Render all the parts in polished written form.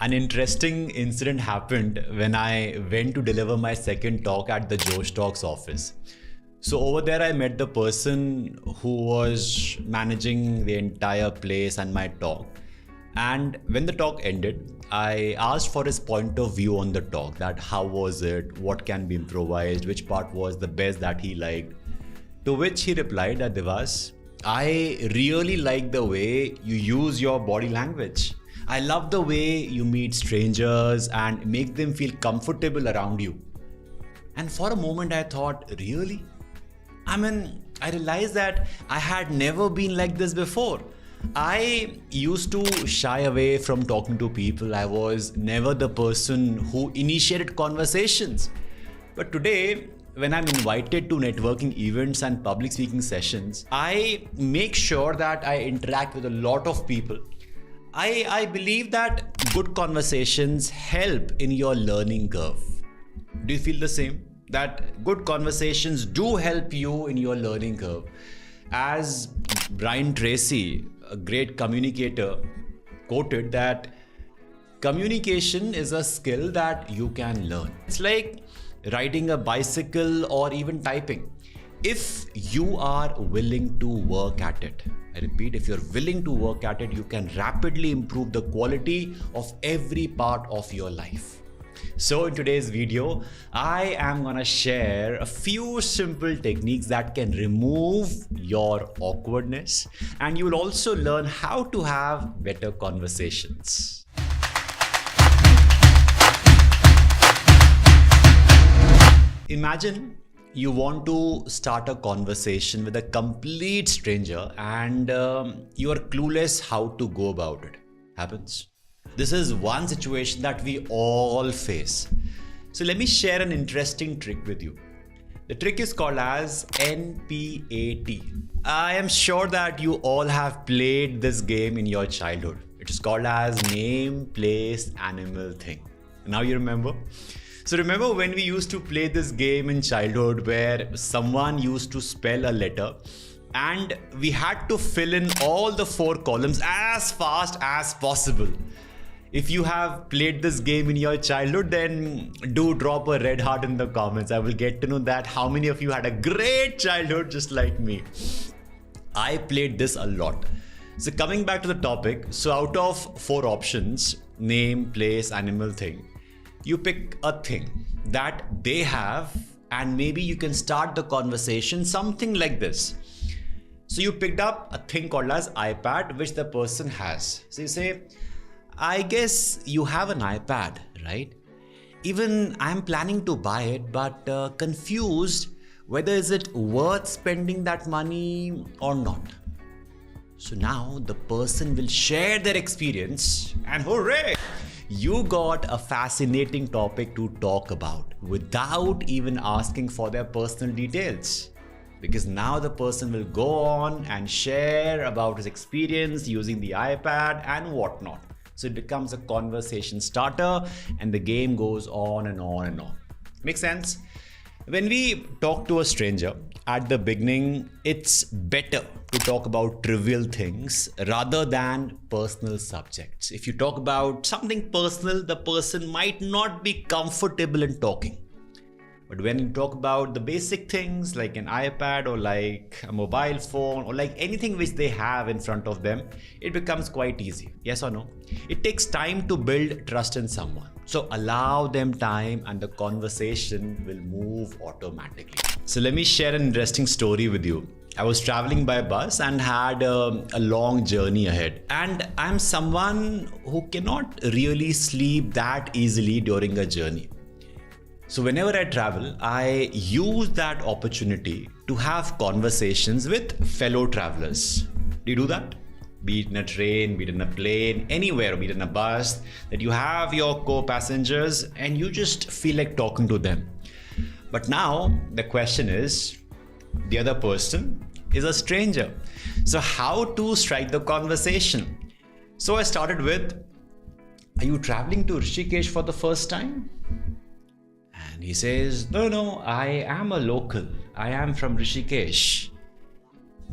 An interesting incident happened when I went to deliver my second talk at the Josh Talks office. So over there, I met the person who was managing the entire place and my talk. And when the talk ended, I asked for his point of view on the talk, that how was it, what can be improvised, which part was the best that he liked. To which he replied that Divas, I really like the way you use your body language. I love the way you meet strangers and make them feel comfortable around you. And for a moment I thought, really? I realized that I had never been like this before. I used to shy away from talking to people. I was never the person who initiated conversations. But today, when I'm invited to networking events and public speaking sessions, I make sure that I interact with a lot of people. I believe that good conversations help in your learning curve. Do you feel the same? That good conversations do help you in your learning curve. As Brian Tracy, a great communicator, quoted that communication is a skill that you can learn. It's like riding a bicycle or even typing. If you are willing to work at it, I repeat, if you're willing to work at it, you can rapidly improve the quality of every part of your life. So in today's video, I am gonna share a few simple techniques that can remove your awkwardness, and you will also learn how to have better conversations. Imagine you want to start a conversation with a complete stranger and you are clueless how to go about it. Happens. This is one situation that we all face. So let me share an interesting trick with you. The trick is called as NPAT. I am sure that you all have played this game in your childhood. It is called as name, place, animal, thing. Now you remember? So remember when we used to play this game in childhood where someone used to spell a letter and we had to fill in all the 4 columns as fast as possible. If you have played this game in your childhood, then do drop a red heart in the comments. I will get to know that how many of you had a great childhood just like me. I played this a lot. So coming back to the topic, so out of 4 options, name, place, animal, thing, you pick a thing that they have and maybe you can start the conversation something like this. So you picked up a thing called as iPad, which the person has. So you say, I guess you have an iPad, right? Even I'm planning to buy it, but confused whether is it worth spending that money or not. So now the person will share their experience and hooray! You got a fascinating topic to talk about without even asking for their personal details. Because now the person will go on and share about his experience using the iPad and whatnot. So it becomes a conversation starter and the game goes on and on and on. Make sense? When we talk to a stranger at the beginning, it's better to talk about trivial things rather than personal subjects. If you talk about something personal, the person might not be comfortable in talking. But when you talk about the basic things like an iPad or like a mobile phone or like anything which they have in front of them, it becomes quite easy. Yes or no? It takes time to build trust in someone. So allow them time and the conversation will move automatically. So let me share an interesting story with you. I was traveling by bus and had a long journey ahead. And I'm someone who cannot really sleep that easily during a journey. So whenever I travel, I use that opportunity to have conversations with fellow travelers. Do you do that? Be it in a train, be it in a plane, anywhere, be it in a bus, that you have your co-passengers and you just feel like talking to them. But now the question is, the other person is a stranger. So how to strike the conversation? So I started with, are you traveling to Rishikesh for the first time? And he says, no, I am a local. I am from Rishikesh.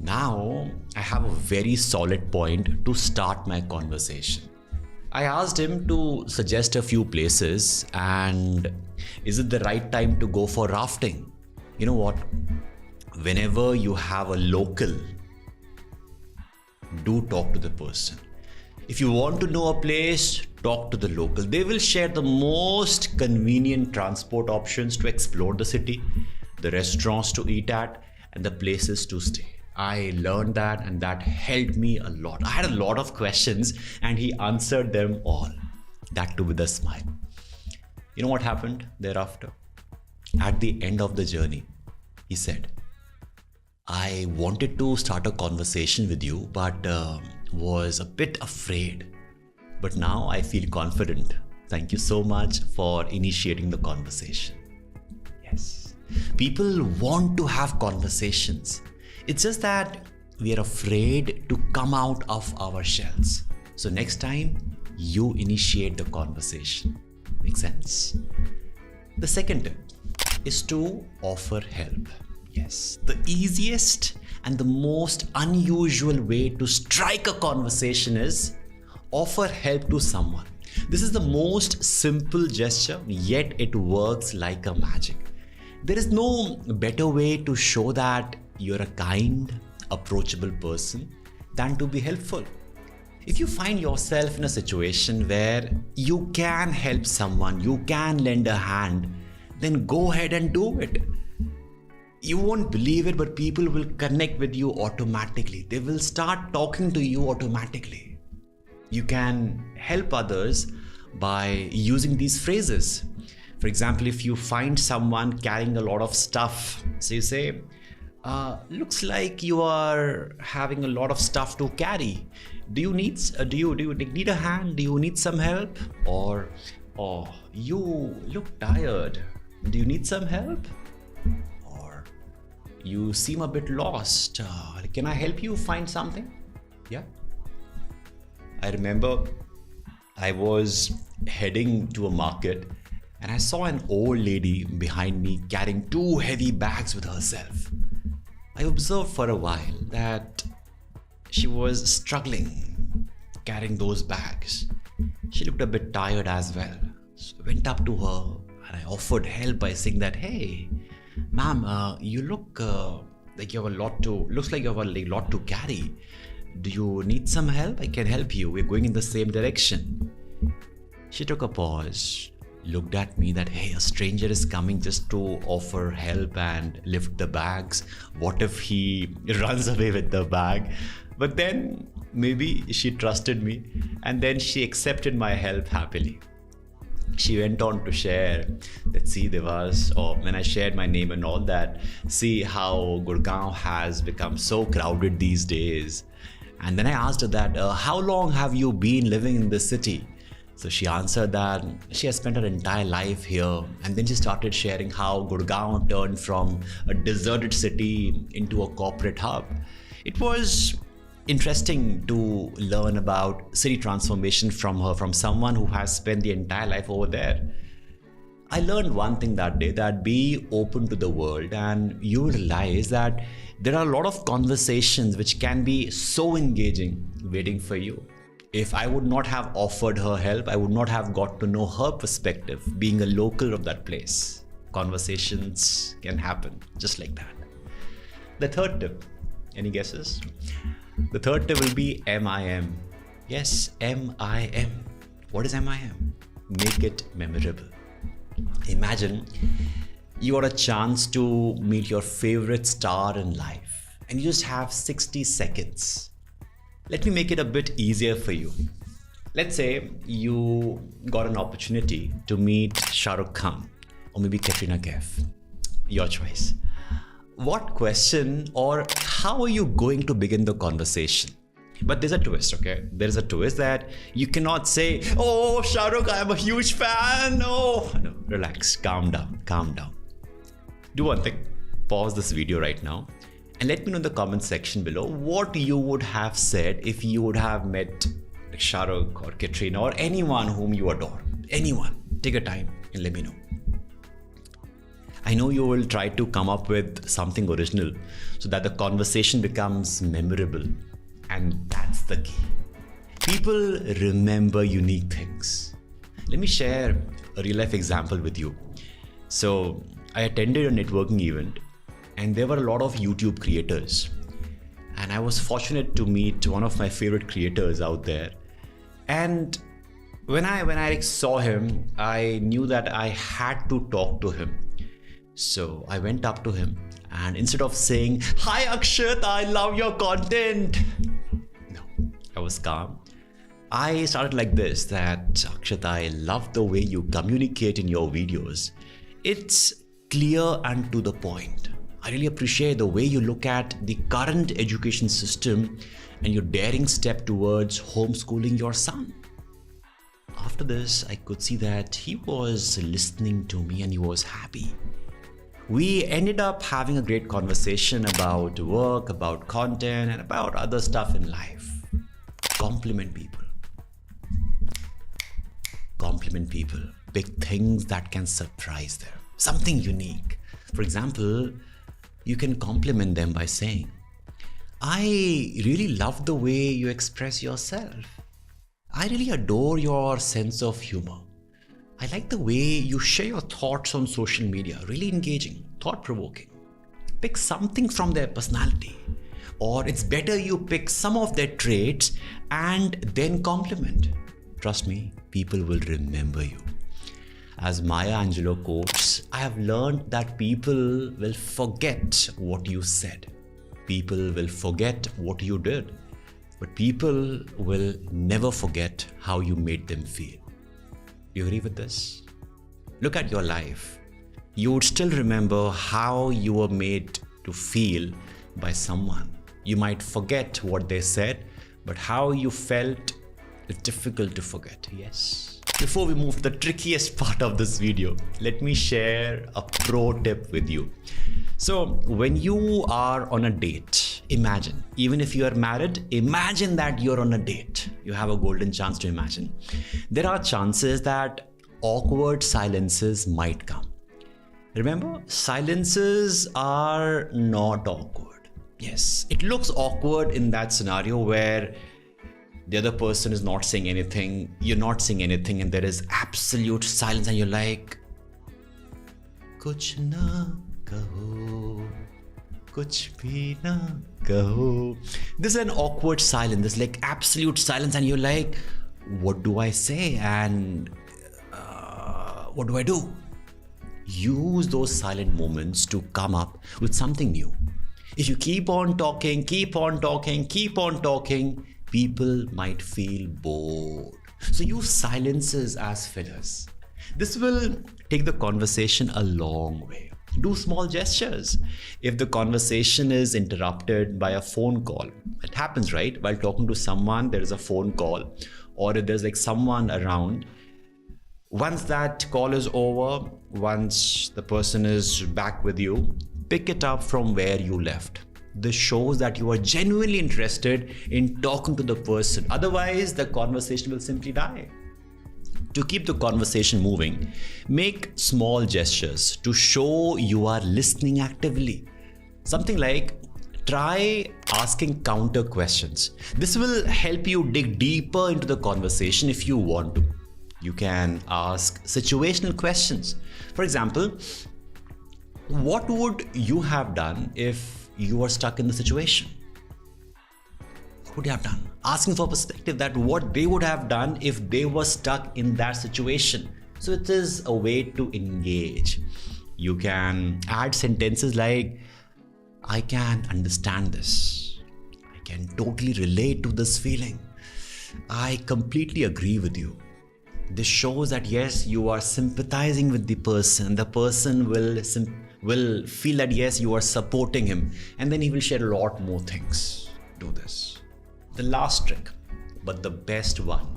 Now I have a very solid point to start my conversation. I asked him to suggest a few places and is it the right time to go for rafting? You know what? Whenever you have a local, do talk to the person. If you want to know a place, talk to the local. They will share the most convenient transport options to explore the city, the restaurants to eat at, and the places to stay. I learned that and that helped me a lot. I had a lot of questions and he answered them all. That too with a smile. You know what happened thereafter? At the end of the journey, he said, I wanted to start a conversation with you, but was a bit afraid. But now I feel confident. Thank you so much for initiating the conversation. Yes. People want to have conversations. It's just that we are afraid to come out of our shells. So next time, you initiate the conversation. Makes sense? The second tip is to offer help. Yes, the easiest and the most unusual way to strike a conversation is offer help to someone. This is the most simple gesture, yet it works like a magic. There is no better way to show that you're a kind, approachable person than to be helpful. If you find yourself in a situation where you can help someone, you can lend a hand, then go ahead and do it. You won't believe it, but people will connect with you automatically. They will start talking to you automatically. You can help others by using these phrases. For example, if you find someone carrying a lot of stuff, so you say, looks like you are having a lot of stuff to carry. Do you need a hand? Do you need some help? Or, oh, you look tired. Do you need some help? Or, you seem a bit lost. Can I help you find something? Yeah. I remember I was heading to a market and I saw an old lady behind me carrying 2 heavy bags with herself. I observed for a while that she was struggling carrying those bags. She looked a bit tired as well. So I went up to her and I offered help by saying that, hey, ma'am, you look like you have a lot to carry. Do you need some help? I can help you. We're going in the same direction. She took a pause, looked at me that, hey, a stranger is coming just to offer help and lift the bags. What if he runs away with the bag? But then maybe she trusted me and then she accepted my help happily. She went on to share that, see, Divas, or when I shared my name and all that, see how Gurgaon has become so crowded these days. And then I asked her that, how long have you been living in this city? So she answered that she has spent her entire life here. And then she started sharing how Gurgaon turned from a deserted city into a corporate hub. It was interesting to learn about city transformation from her, from someone who has spent the entire life over there. I learned one thing that day, that be open to the world, and you will realize that there are a lot of conversations which can be so engaging waiting for you. If I would not have offered her help, I would not have got to know her perspective, being a local of that place. Conversations can happen just like that. The third tip, any guesses? The third tip will be MIM. Yes, MIM. What is MIM? Make it memorable. Imagine you got a chance to meet your favorite star in life and you just have 60 seconds. Let me make it a bit easier for you. Let's say you got an opportunity to meet Shah Rukh Khan or maybe Katrina Kaif. Your choice. What question or how are you going to begin the conversation? But there's a twist, okay? There's a twist that you cannot say, oh, Shah Rukh, I'm a huge fan. Oh, no, relax, calm down, calm down. Do one thing, pause this video right now and let me know in the comment section below what you would have said if you would have met Shah Rukh or Katrina or anyone whom you adore. Anyone. Take your time and let me know. I know you will try to come up with something original so that the conversation becomes memorable. And that's the key. People remember unique things. Let me share a real life example with you. So I attended a networking event and there were a lot of YouTube creators. And I was fortunate to meet one of my favorite creators out there. And when I saw him, I knew that I had to talk to him. So I went up to him and instead of saying, "Hi Akshat, I love your content," no, I was calm. I started like this, that Akshat, I love the way you communicate in your videos. It's clear and to the point. I really appreciate the way you look at the current education system and your daring step towards homeschooling your son. After this, I could see that he was listening to me and he was happy. We ended up having a great conversation about work, about content, and about other stuff in life. Compliment people. Compliment people. Pick things that can surprise them. Something unique. For example, you can compliment them by saying, "I really love the way you express yourself. I really adore your sense of humor. I like the way you share your thoughts on social media. Really engaging, thought-provoking." Pick something from their personality. Or it's better you pick some of their traits and then compliment. Trust me, people will remember you. As Maya Angelou quotes, I have learned that people will forget what you said. People will forget what you did. But people will never forget how you made them feel. You agree with this? Look at your life. You would still remember how you were made to feel by someone. You might forget what they said, but how you felt is difficult to forget, yes? Before we move to the trickiest part of this video, let me share a pro tip with you. So when you are on a date, imagine, even if you are married, imagine that you're on a date. You have a golden chance to imagine. There are chances that awkward silences might come. Remember, silences are not awkward. Yes, it looks awkward in that scenario where the other person is not saying anything, you're not saying anything, and there is absolute silence, and you're like, "Kuch na kaho, kuch bhi na kaho." This is an awkward silence. This is like absolute silence, and you're like, "What do I say? And what do I do?" Use those silent moments to come up with something new. If you keep on talking, people might feel bored. So use silences as fillers. This will take the conversation a long way. Do small gestures. If the conversation is interrupted by a phone call, it happens, right? While talking to someone, there is a phone call, or if there's like someone around. Once that call is over, once the person is back with you, pick it up from where you left. This shows that you are genuinely interested in talking to the person. Otherwise, the conversation will simply die. To keep the conversation moving, make small gestures to show you are listening actively. Something like, try asking counter questions. This will help you dig deeper into the conversation if you want to. You can ask situational questions. For example, what would you have done if you were stuck in the situation? What would you have done? Asking for perspective, that what they would have done if they were stuck in that situation. So it is a way to engage. You can add sentences like, "I can understand this. I can totally relate to this feeling. I completely agree with you." This shows that yes, you are sympathizing with the person. The person will feel that yes, you are supporting him, and then he will share a lot more things. Do this. The last trick, but the best one,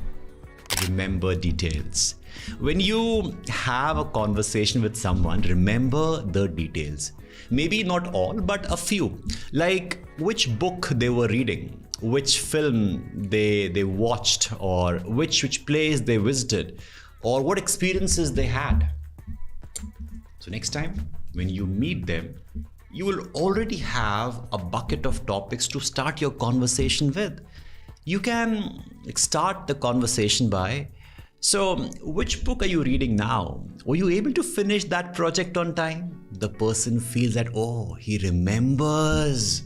remember details. When you have a conversation with someone, remember the details. Maybe not all, but a few. Like which book they were reading, which film they watched, or which place they visited, or what experiences they had. So next time when you meet them, you will already have a bucket of topics to start your conversation with. You can start the conversation by, so which book are you reading now? Were you able to finish that project on time? The person feels that, oh, he remembers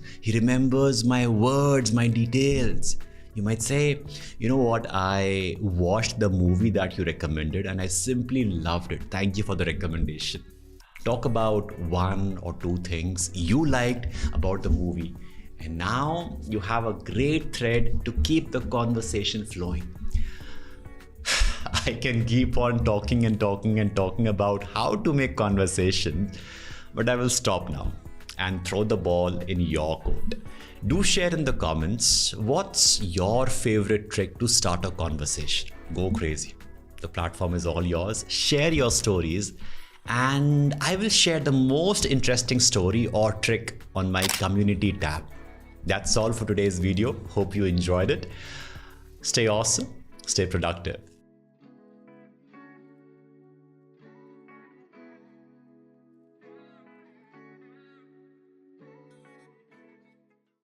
my words, my details. You might say, you know what, I watched the movie that you recommended and I simply loved it. Thank you for the recommendation. Talk about one or two things you liked about the movie. And now you have a great thread to keep the conversation flowing. I can keep on talking about how to make conversation, but I will stop now and throw the ball in your court. Do share in the comments what's your favorite trick to start a conversation. Go crazy. The platform is all yours. Share your stories and I will share the most interesting story or trick on my community tab. That's all for today's video. Hope you enjoyed it. Stay awesome, stay productive.